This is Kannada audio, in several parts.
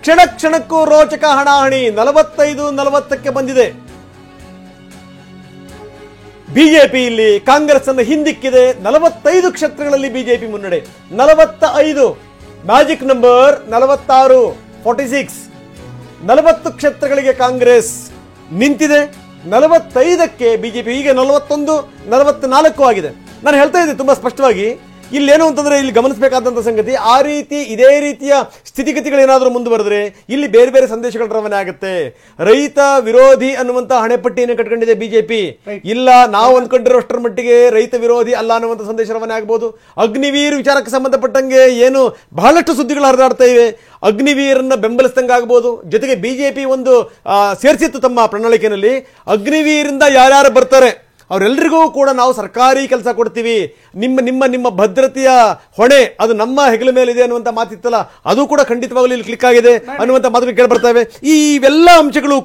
ಕ್ಷಣ ಕ್ಷಣಕ್ಕೂ ರೋಚಕ ಹಣಾಹಣಿ 45-40ಕ್ಕೆ ಬಂದಿದೆ. ಬಿಜೆಪಿ ಇಲ್ಲಿ ಕಾಂಗ್ರೆಸ್ ಅನ್ನು ಹಿಂದಿಕ್ಕಿದೆ. 45 ಕ್ಷೇತ್ರಗಳಲ್ಲಿ ಬಿಜೆಪಿ ಮುನ್ನಡೆ. 45 ಮ್ಯಾಜಿಕ್ ನಂಬರ್ 46 46 40 ಕ್ಷೇತ್ರಗಳಿಗೆ ಕಾಂಗ್ರೆಸ್ ನಿಂತಿದೆ. 45ಕ್ಕೆ ಬಿಜೆಪಿ ಈಗ 41 44 ಆಗಿದೆ. ನಾನು ಹೇಳ್ತಾ ಇದ್ದೆ ತುಂಬಾ ಸ್ಪಷ್ಟವಾಗಿ, ಇಲ್ಲೇನು ಅಂತಂದ್ರೆ ಇಲ್ಲಿ ಗಮನಿಸಬೇಕಾದಂತ ಸಂಗತಿ, ಆ ರೀತಿ ಇದೇ ರೀತಿಯ ಸ್ಥಿತಿಗತಿಗಳೇನಾದರೂ ಮುಂದುವರೆದ್ರೆ ಇಲ್ಲಿ ಬೇರೆ ಬೇರೆ ಸಂದೇಶಗಳ ರವಾನೆ ಆಗುತ್ತೆ. ರೈತ ವಿರೋಧಿ ಅನ್ನುವಂತ ಹಣೆಪಟ್ಟಿಯನ್ನು ಕಟ್ಕೊಂಡಿದೆ ಬಿಜೆಪಿ. ಇಲ್ಲ, ನಾವು ಅಂದ್ಕೊಂಡಿರೋಷ್ಟರ ಮಟ್ಟಿಗೆ ರೈತ ವಿರೋಧಿ ಅಲ್ಲ ಅನ್ನುವಂಥ ಸಂದೇಶ ರವಾನೆ ಆಗಬಹುದು. ಅಗ್ನಿವೀರ್ ವಿಚಾರಕ್ಕೆ ಸಂಬಂಧಪಟ್ಟಂಗೆ ಏನು ಬಹಳಷ್ಟು ಸುದ್ದಿಗಳು ಹರಿದಾಡ್ತಾ ಇವೆ. ಅಗ್ನಿವೀರನ್ನ ಬೆಂಬಲಿಸಿದಂಗೆ ಆಗ್ಬೋದು. ಜೊತೆಗೆ ಬಿಜೆಪಿ ಒಂದು ಸೇರಿಸಿತ್ತು ತಮ್ಮ ಪ್ರಣಾಳಿಕೆಯಲ್ಲಿ, ಅಗ್ನಿವೀರಿಂದ ಯಾರ್ಯಾರು ಬರ್ತಾರೆ ಅವರೆಲ್ಲರಿಗೂ ಕೂಡ ನಾವು ಸರ್ಕಾರಿ ಕೆಲಸ ಕೊಡ್ತೀವಿ, ನಿಮ್ಮ ಭದ್ರತೆಯ ಹೊಣೆ ಅದು ನಮ್ಮ ಹೆಗಲ ಮೇಲಿದೆ ಅನ್ನುವಂಥ ಮಾತಿತ್ತಲ್ಲ, ಅದು ಕೂಡ ಖಂಡಿತವಾಗಲೂ ಇಲ್ಲಿ ಕ್ಲಿಕ್ ಆಗಿದೆ ಅನ್ನುವಂಥ ಮಾತುಗಳು ಕೇಳಿ ಬರ್ತಾ ಇವೆ. ಇವೆಲ್ಲ ಅಂಶಗಳು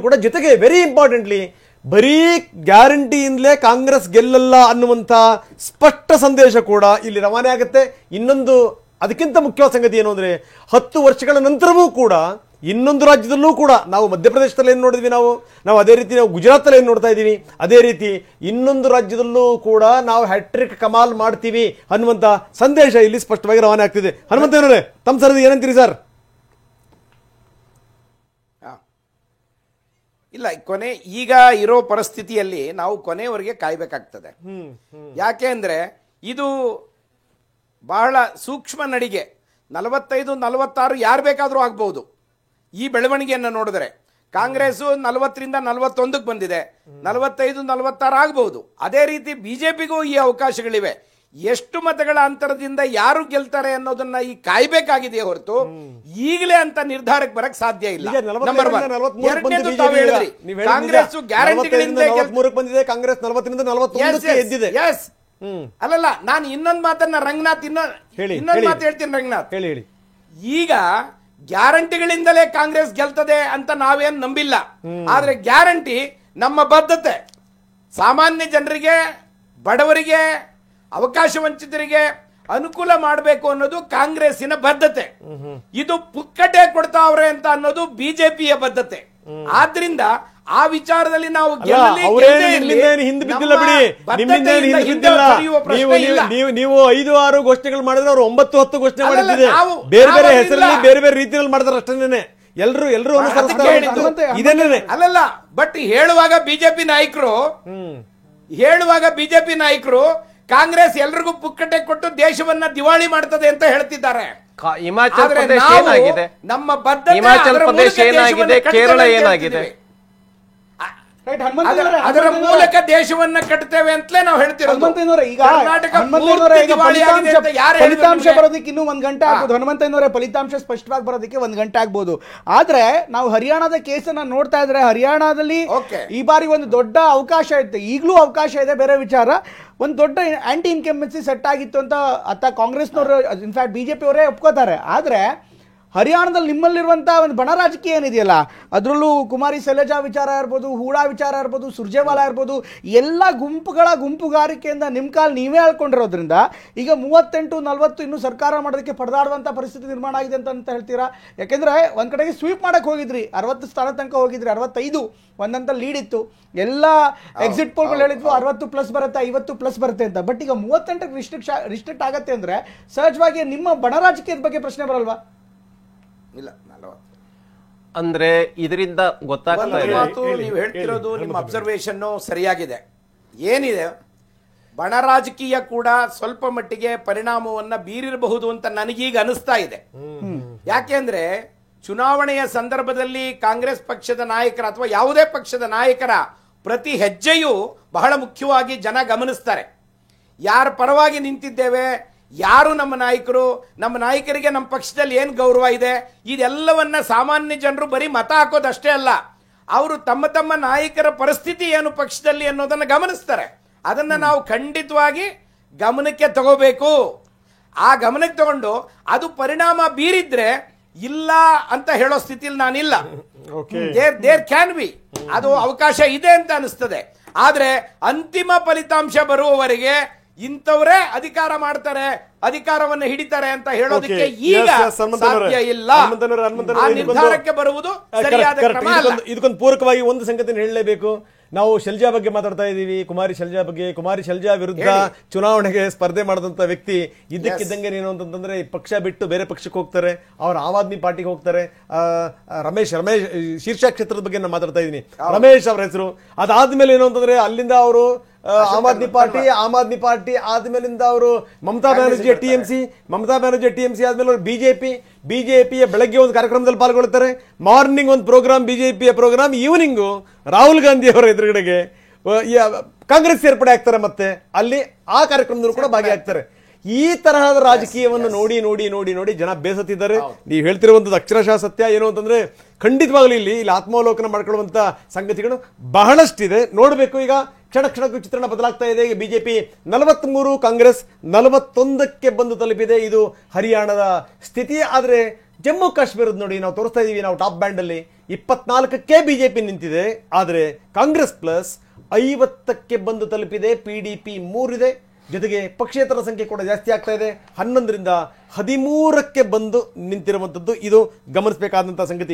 ಕೂಡ ಜೊತೆಗೆ ವೆರಿ ಇಂಪಾರ್ಟೆಂಟ್ಲಿ ಬರೀ ಗ್ಯಾರಂಟಿಯಿಂದಲೇ ಕಾಂಗ್ರೆಸ್ ಗೆಲ್ಲಲ್ಲ ಅನ್ನುವಂಥ ಸ್ಪಷ್ಟ ಸಂದೇಶ ಕೂಡ ಇಲ್ಲಿ ರವಾನೆ ಆಗುತ್ತೆ. ಇನ್ನೊಂದು ಅದಕ್ಕಿಂತ ಮುಖ್ಯವಾದ ಸಂಗತಿ ಏನು ಅಂದ್ರೆ, 10 ವರ್ಷಗಳ ನಂತರವೂ ಕೂಡ ಇನ್ನೊಂದು ರಾಜ್ಯದಲ್ಲೂ ಕೂಡ ನಾವು ಮಧ್ಯಪ್ರದೇಶದಲ್ಲಿ ಏನು ನೋಡಿದ್ವಿ, ನಾವು ಅದೇ ರೀತಿ ನಾವು ಗುಜರಾತಲ್ಲಿ ಏನು ನೋಡ್ತಾ ಇದ್ದೀವಿ, ಅದೇ ರೀತಿ ಇನ್ನೊಂದು ರಾಜ್ಯದಲ್ಲೂ ಕೂಡ ನಾವು ಹ್ಯಾಟ್ರಿಕ್ ಕಮಾಲ್ ಮಾಡ್ತೀವಿ ಅನ್ನುವಂಥ ಸಂದೇಶ ಇಲ್ಲಿ ಸ್ಪಷ್ಟವಾಗಿ ರವಾನೆ ಆಗ್ತಿದೆ. ಹನುಮಂತನವರೇ, ತಮ್ಮ ಸರ್ ಏನಂತೀರಿ ಸರ್? ಇಲ್ಲ, ಕೊನೆ ಈಗ ಇರೋ ಪರಿಸ್ಥಿತಿಯಲ್ಲಿ ನಾವು ಕೊನೆಯವರೆಗೆ ಕಾಯ್ಬೇಕಾಗ್ತದೆ. ಯಾಕೆ ಅಂದ್ರೆ ಇದು ಬಹಳ ಸೂಕ್ಷ್ಮ ನಡಿಗೆ. 45-46 ಯಾರು ಬೇಕಾದರೂ ಆಗ್ಬಹುದು. ಈ ಬೆಳವಣಿಗೆಯನ್ನು ನೋಡಿದ್ರೆ ಕಾಂಗ್ರೆಸ್ 40ರಿಂದ 41ಕ್ಕೆ ಬಂದಿದೆ, 45-46 ಆಗಬಹುದು. ಅದೇ ರೀತಿ ಬಿಜೆಪಿಗೂ ಈ ಅವಕಾಶಗಳಿವೆ. ಎಷ್ಟು ಮತಗಳ ಅಂತರದಿಂದ ಯಾರು ಗೆಲ್ತಾರೆ ಅನ್ನೋದನ್ನ ಈ ಕಾಯ್ಬೇಕಾಗಿದೆಯೇ ಹೊರತು ಈಗಲೇ ಅಂತ ನಿರ್ಧಾರಕ್ಕೆ ಬರಕ್ ಸಾಧ್ಯ ಇಲ್ಲ. ನಂಬರ್ 1. ಎರಡನೇದು ತಾವು ಹೇಳಿದ್ರಿ, ಕಾಂಗ್ರೆಸ್ ಗ್ಯಾರಂಟಿಗಳಿಂದ ಬಂದಿದೆ, ಕಾಂಗ್ರೆಸ್ 40ರಿಂದ 41ಕ್ಕೆ ಎದ್ದಿದೆ. ಎಸ್, ಅಲ್ಲಲ್ಲ, ನಾನು ಇನ್ನೊಂದು ಮಾತನ್ನ ರಂಗನಾಥ್ ಇನ್ನೊಂದು ಮಾತು ಹೇಳ್ತೀನಿ ರಂಗನಾಥ್. ಹೇಳಿ. ಈಗ ಗ್ಯಾರಂಟಿಗಳಿಂದಲೇ ಕಾಂಗ್ರೆಸ್ ಗೆಲ್ತದೆ ಅಂತ ನಾವೇನು ನಂಬಿಲ್ಲ. ಆದ್ರೆ ಗ್ಯಾರಂಟಿ ನಮ್ಮ ಬದ್ಧತೆ, ಸಾಮಾನ್ಯ ಜನರಿಗೆ, ಬಡವರಿಗೆ, ಅವಕಾಶ ವಂಚಿತರಿಗೆ ಅನುಕೂಲ ಮಾಡಬೇಕು ಅನ್ನೋದು ಕಾಂಗ್ರೆಸ್ಸಿನ ಬದ್ಧತೆ. ಇದು ಪುಕ್ಕಟೆ ಕೊಡ್ತಾವ್ರೆ ಅಂತ ಅನ್ನೋದು ಬಿಜೆಪಿಯ ಬದ್ಧತೆ. ಆದ್ರಿಂದ ಆ ವಿಚಾರದಲ್ಲಿ ನಾವು ಹಿಂದೆ ಬಿದ್ದಿಲ್ಲ ಬಿಡಿ, ನೀವು 5-6 ಘೋಷಣೆಗಳು ಮಾಡಿದ್ರೆ ಅವರು 9-10 ಘೋಷಣೆ ಮಾಡಿದ್ದಾರೆ. ಬೇರೆ ಬೇರೆ ಹೆಸರಲ್ಲಿ ಬೇರೆ ಬೇರೆ ರೀತಿಯಲ್ಲಿ ಮಾಡಿದಾರೆ ಅಷ್ಟೇನೆ. ಎಲ್ಲರೂ ಅಲ್ಲಲ್ಲ, ಬಟ್ ಹೇಳುವಾಗ ಬಿಜೆಪಿ ನಾಯಕರು ಕಾಂಗ್ರೆಸ್ ಎಲ್ರಿಗೂ ಪುಕ್ಕಟೆ ಕೊಟ್ಟು ದೇಶವನ್ನ ದಿವಾಳಿ ಮಾಡ್ತದೆ ಅಂತ ಹೇಳ್ತಿದ್ದಾರೆ. ಹಿಮಾಚಲ ಪ್ರದೇಶ ಏನಾಗಿದೆ, ನಮ್ಮ ಬದ್ಧತೆ, ಹಿಮಾಚಲ ಪ್ರದೇಶ ಏನಾಗಿದೆ, ಕೇರಳ ಏನಾಗಿದೆ, ಅದರ ಮೂಲಕ ದೇಶವನ್ನ ಕಟ್ತೇವೆ ಅಂತಲೇ ನಾವು ಹೇಳ್ತಿರೋದು. ಫಲಿತಾಂಶ ಬರೋದಕ್ಕೆ ಇನ್ನೂ 1 ಗಂಟೆ ಆಗ್ಬೋದು. ಹನುಮಂತನವರೇ, ಫಲಿತಾಂಶ ಸ್ಪಷ್ಟವಾಗಿ ಬರೋದಕ್ಕೆ 1 ಗಂಟೆ ಆಗ್ಬೋದು. ಆದ್ರೆ ನಾವು ಹರಿಯಾಣದ ಕೇಸನ್ನ ನೋಡ್ತಾ ಇದ್ರೆ, ಹರಿಯಾಣದಲ್ಲಿ ಈ ಬಾರಿ ಒಂದು ದೊಡ್ಡ ಅವಕಾಶ ಇತ್ತು, ಈಗಲೂ ಅವಕಾಶ ಇದೆ. ಬೇರೆ ವಿಚಾರ, ಒಂದು ದೊಡ್ಡ ಆಂಟಿ ಇನ್ಕಂಬೆನ್ಸಿ ಸೆಟ್ ಆಗಿತ್ತು ಅಂತ ಕಾಂಗ್ರೆಸ್ನವರು, ಇನ್ಫ್ಯಾಕ್ಟ್ ಬಿಜೆಪಿ ಅವರೇ ಒಪ್ಕೋತಾರೆ. ಆದ್ರೆ ಹರಿಯಾಣದಲ್ಲಿ ನಿಮ್ಮಲ್ಲಿರುವಂತಹ ಒಂದು ಬಣ ರಾಜಕೀಯ ಏನಿದೆಯಲ್ಲ, ಅದರಲ್ಲೂ ಕುಮಾರಿ ಶೈಲಜಾ ವಿಚಾರ ಇರ್ಬೋದು, ಹೂಡಾ ವಿಚಾರ ಇರ್ಬೋದು, ಸುರ್ಜೇವಾಲಾ ಇರ್ಬೋದು, ಎಲ್ಲ ಗುಂಪುಗಾರಿಕೆಯಿಂದ ನಿಮ್ಮ ಕಾಲು ನೀವೇ ಹೇಳ್ಕೊಂಡಿರೋದ್ರಿಂದ ಈಗ 38-40 ಇನ್ನು ಸರ್ಕಾರ ಮಾಡೋದಕ್ಕೆ ಪಡೆದಾಡುವಂಥ ಪರಿಸ್ಥಿತಿ ನಿರ್ಮಾಣ ಆಗಿದೆ ಅಂತ ಹೇಳ್ತೀರಾ? ಯಾಕೆಂದ್ರೆ ಒಂದ್ ಕಡೆಗೆ ಸ್ವೀಪ್ ಮಾಡಕ್ ಹೋಗಿದ್ರಿ, 60 ಸ್ಥಾನ ತನಕ ಹೋಗಿದ್ರಿ, 65 ಒಂದಂತ ಲೀಡ್ ಇತ್ತು. ಎಲ್ಲ ಎಕ್ಸಿಟ್ ಪೋಲ್ಗಳು ಹೇಳಿದ್ವು 60+ ಬರುತ್ತೆ, 50+ ಬರುತ್ತೆ ಅಂತ. ಬಟ್ ಈಗ 38ಕ್ಕೆ ರಿಸ್ಟ್ರಿಕ್ಟ್ ಆಗತ್ತೆ ಅಂದ್ರೆ ಸಹಜವಾಗಿ ನಿಮ್ಮ ಬಣ ರಾಜಕೀಯದ ಬಗ್ಗೆ ಪ್ರಶ್ನೆ ಬರಲ್ವಾ? ಇಲ್ಲ, ಅಂದ್ರೆ ಇದರಿಂದ ಗೊತ್ತಾಗ್ತಾ ಇದೆ. ನೀವು ಹೇಳ್ತಿರೋದು, ನಿಮ್ಮ ಅಬ್ಸರ್ವೇಷನ್ ಸರಿಯಾಗಿದೆ. ಏನಿದೆ, ಬಣ ರಾಜಕೀಯ ಕೂಡ ಸ್ವಲ್ಪ ಮಟ್ಟಿಗೆ ಪರಿಣಾಮವನ್ನ ಬೀರಿರಬಹುದು ಅಂತ ನನಗೀಗ ಅನಿಸ್ತಾ ಇದೆ. ಯಾಕೆಂದ್ರೆ ಚುನಾವಣೆಯ ಸಂದರ್ಭದಲ್ಲಿ ಕಾಂಗ್ರೆಸ್ ಪಕ್ಷದ ನಾಯಕರ ಅಥವಾ ಯಾವುದೇ ಪಕ್ಷದ ನಾಯಕರ ಪ್ರತಿ ಹೆಜ್ಜೆಯೂ ಬಹಳ ಮುಖ್ಯವಾಗಿ ಜನ ಗಮನಿಸ್ತಾರೆ. ಯಾರ ಪರವಾಗಿ ನಿಂತಿದ್ದೇವೆ, ಯಾರು ನಮ್ಮ ನಾಯಕರು, ನಮ್ಮ ನಾಯಕರಿಗೆ ನಮ್ಮ ಪಕ್ಷದಲ್ಲಿ ಏನು ಗೌರವ ಇದೆ, ಇದೆಲ್ಲವನ್ನ ಸಾಮಾನ್ಯ ಜನರು ಬರೀ ಮತ ಹಾಕೋದಷ್ಟೇ ಅಲ್ಲ, ಅವರು ತಮ್ಮ ನಾಯಕರ ಪರಿಸ್ಥಿತಿ ಏನು ಪಕ್ಷದಲ್ಲಿ ಅನ್ನೋದನ್ನ ಗಮನಿಸ್ತಾರೆ. ಅದನ್ನ ನಾವು ಖಂಡಿತವಾಗಿ ಗಮನಕ್ಕೆ ತಗೋಬೇಕು. ಆ ಗಮನಕ್ಕೆ ತಗೊಂಡು ಅದು ಪರಿಣಾಮ ಬೀರಿದ್ರೆ ಇಲ್ಲ ಅಂತ ಹೇಳೋ ಸ್ಥಿತಿಯಲ್ಲಿ ನಾನಿಲ್ಲ. ದೇರ್ ಕ್ಯಾನ್ ಬಿ, ಅದು ಅವಕಾಶ ಇದೆ ಅಂತ ಅನಿಸ್ತದೆ. ಆದ್ರೆ ಅಂತಿಮ ಫಲಿತಾಂಶ ಬರುವವರೆಗೆ ಇಂಥವರೇ ಅಧಿಕಾರ ಮಾಡ್ತಾರೆ, ಅಧಿಕಾರವನ್ನು ಹಿಡಿತಾರೆ ಅಂತ ಹೇಳೋದಕ್ಕೆ Okay. ಈಗ Yes, yes, ಹನುಮಂತನವರೇ. ಸಾಧ್ಯ ಇಲ್ಲ. ಹನುಮಂತನವರೇ, ಆ ಇದಕ್ಕೊಂದು- ನಿರ್ಧಾರಕ್ಕೆ ಬರುವುದು ಸರಿಯಾದ Correct, ಕ್ರಮ correct. ಅಲ್ಲ. ಇದಕ್ಕೊಂದು ಪೂರಕವಾಗಿ ಒಂದು ಸಂಗತಿ ಹೇಳಲೇಬೇಕು. ನಾವು ಶೈಲಜಾ ಬಗ್ಗೆ ಮಾತಾಡ್ತಾ ಇದ್ದೀವಿ, ಕುಮಾರಿ ಶೈಲಜಾ ಬಗ್ಗೆ. ಕುಮಾರಿ ಶೈಲಜಾ ವಿರುದ್ಧ ಚುನಾವಣೆಗೆ ಸ್ಪರ್ಧೆ ಮಾಡಿದಂತ ವ್ಯಕ್ತಿ ಇದ್ದಕ್ಕಿದ್ದಂಗೆ ಏನು ಅಂತಂದ್ರೆ ಈ ಪಕ್ಷ ಬಿಟ್ಟು ಬೇರೆ ಪಕ್ಷಕ್ಕೆ ಹೋಗ್ತಾರೆ, ಅವ್ರು ಆಮ್ ಆದ್ಮಿ ಪಾರ್ಟಿಗೆ ಹೋಗ್ತಾರೆ. ರಮೇಶ್ ಶೀರ್ಷ ಕ್ಷೇತ್ರದ ಬಗ್ಗೆ ನಾನು ಮಾತಾಡ್ತಾ ಇದ್ದೀನಿ, ರಮೇಶ್ ಅವ್ರ ಹೆಸರು. ಅದಾದ್ಮೇಲೆ ಏನು ಅಂತಂದ್ರೆ ಅಲ್ಲಿಂದ ಅವರು ಆಮ್ ಆದ್ಮಿ ಪಾರ್ಟಿ ಆದ್ಮೇಲಿಂದ ಅವರು ಮಮತಾ ಬ್ಯಾನರ್ಜಿ ಟಿಎಂಸಿ ಆದ್ಮೇಲೆ ಅವರು ಬಿಜೆಪಿಯ ಬೆಳಗ್ಗೆ ಒಂದು ಕಾರ್ಯಕ್ರಮದಲ್ಲಿ ಪಾಲ್ಗೊಳ್ತಾರೆ, ಮಾರ್ನಿಂಗ್ ಒಂದು ಪ್ರೋಗ್ರಾಮ್, ಬಿಜೆಪಿಯ ಪ್ರೋಗ್ರಾಮ್, ಈವ್ನಿಂಗು ರಾಹುಲ್ ಗಾಂಧಿ ಅವರ ಎದುರುಗಡೆಗೆ ಕಾಂಗ್ರೆಸ್ ಸೇರ್ಪಡೆ ಆಗ್ತಾರೆ, ಮತ್ತೆ ಅಲ್ಲಿ ಆ ಕಾರ್ಯಕ್ರಮದಲ್ಲೂ ಕೂಡ ಭಾಗಿಯಾಗ್ತಾರೆ. ಈ ತರಹದ ರಾಜಕೀಯವನ್ನು ನೋಡಿ ಜನ ಬೇಸತ್ತಿದ್ದಾರೆ. ನೀವು ಹೇಳ್ತಿರುವಂತದ್ದು ಅಕ್ಷರಶಃ ಸತ್ಯ. ಏನು ಅಂತಂದ್ರೆ ಖಂಡಿತವಾಗ್ಲೂ ಇಲ್ಲಿ ಆತ್ಮಾವಲೋಕನ ಮಾಡ್ಕೊಳ್ಳುವಂತ ಸಂಗತಿಗಳು ಬಹಳಷ್ಟಿದೆ. ನೋಡ್ಬೇಕು, ಈಗ ಕ್ಷಣಕ್ಕೂ ಚಿತ್ರಣ ಬದಲಾಗ್ತಾ ಇದೆ. ಈಗ ಬಿಜೆಪಿ 43, ಕಾಂಗ್ರೆಸ್ 41ಕ್ಕೆ ಬಂದು ತಲುಪಿದೆ. ಇದು ಹರಿಯಾಣದ ಸ್ಥಿತಿ. ಆದ್ರೆ ಜಮ್ಮು ಕಾಶ್ಮೀರದ ನೋಡಿ, ನಾವು ತೋರಿಸ್ತಾ ಇದೀವಿ, ನಾವು ಟಾಪ್ ಬ್ಯಾಂಡ್ ಅಲ್ಲಿ 24ಕ್ಕೆ ಬಿಜೆಪಿ ನಿಂತಿದೆ. ಆದ್ರೆ ಕಾಂಗ್ರೆಸ್ ಪ್ಲಸ್ 50ಕ್ಕೆ ಬಂದು ತಲುಪಿದೆ. PDP 3 ಇದೆ. ಜೊತೆಗೆ ಪಕ್ಷೇತರ ಸಂಖ್ಯೆ ಕೂಡ ಜಾಸ್ತಿ ಆಗ್ತಾ ಇದೆ. 11ರಿಂದ 13ಕ್ಕೆ ಬಂದು ನಿಂತಿರುವಂತದ್ದು ಇದು ಗಮನಿಸಬೇಕಾದಂತಹ ಸಂಗತಿ.